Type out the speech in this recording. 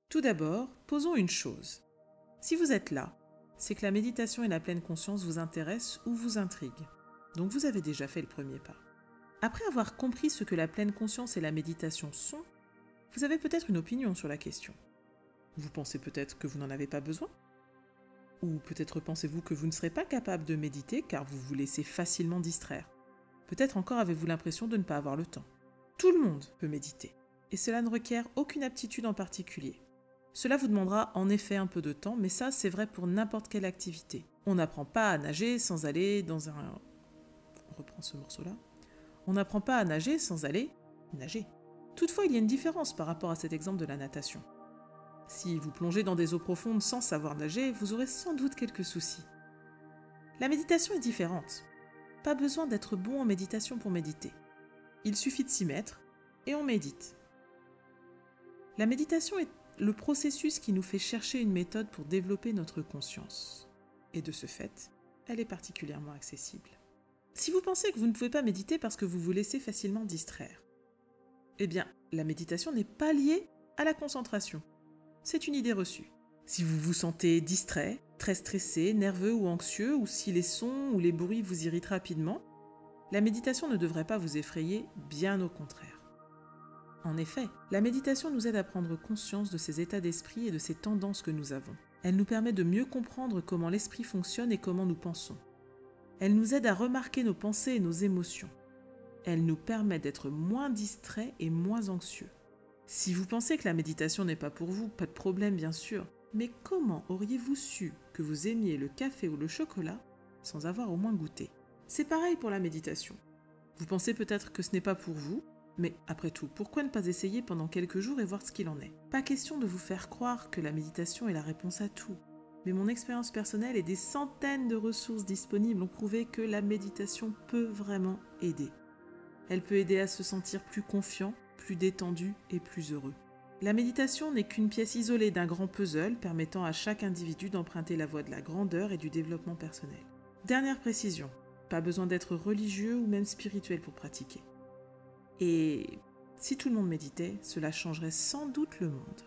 Tout d'abord, posons une chose. Si vous êtes là, c'est que la méditation et la pleine conscience vous intéressent ou vous intriguent. Donc vous avez déjà fait le premier pas. Après avoir compris ce que la pleine conscience et la méditation sont, vous avez peut-être une opinion sur la question. Vous pensez peut-être que vous n'en avez pas besoin? Ou peut-être pensez-vous que vous ne serez pas capable de méditer car vous vous laissez facilement distraire. Peut-être encore avez-vous l'impression de ne pas avoir le temps. Tout le monde peut méditer, et cela ne requiert aucune aptitude en particulier. Cela vous demandera en effet un peu de temps, mais ça c'est vrai pour n'importe quelle activité. On n'apprend pas à nager sans aller dans un... On reprend ce morceau-là. On n'apprend pas à nager sans aller nager. Toutefois, il y a une différence par rapport à cet exemple de la natation. Si vous plongez dans des eaux profondes sans savoir nager, vous aurez sans doute quelques soucis. La méditation est différente. Pas besoin d'être bon en méditation pour méditer. Il suffit de s'y mettre et on médite. La méditation est le processus qui nous fait chercher une méthode pour développer notre conscience. Et de ce fait, elle est particulièrement accessible. Si vous pensez que vous ne pouvez pas méditer parce que vous vous laissez facilement distraire, eh bien, la méditation n'est pas liée à la concentration. C'est une idée reçue. Si vous vous sentez distrait, très stressé, nerveux ou anxieux, ou si les sons ou les bruits vous irritent rapidement, la méditation ne devrait pas vous effrayer, bien au contraire. En effet, la méditation nous aide à prendre conscience de ces états d'esprit et de ces tendances que nous avons. Elle nous permet de mieux comprendre comment l'esprit fonctionne et comment nous pensons. Elle nous aide à remarquer nos pensées et nos émotions. Elle nous permet d'être moins distraits et moins anxieux. Si vous pensez que la méditation n'est pas pour vous, pas de problème bien sûr, mais comment auriez-vous su que vous aimiez le café ou le chocolat sans avoir au moins goûté? C'est pareil pour la méditation. Vous pensez peut-être que ce n'est pas pour vous, mais après tout, pourquoi ne pas essayer pendant quelques jours et voir ce qu'il en est? Pas question de vous faire croire que la méditation est la réponse à tout. Mais mon expérience personnelle et des centaines de ressources disponibles ont prouvé que la méditation peut vraiment aider. Elle peut aider à se sentir plus confiant, plus détendu et plus heureux. La méditation n'est qu'une pièce isolée d'un grand puzzle permettant à chaque individu d'emprunter la voie de la grandeur et du développement personnel. Dernière précision, pas besoin d'être religieux ou même spirituel pour pratiquer. Et si tout le monde méditait, cela changerait sans doute le monde.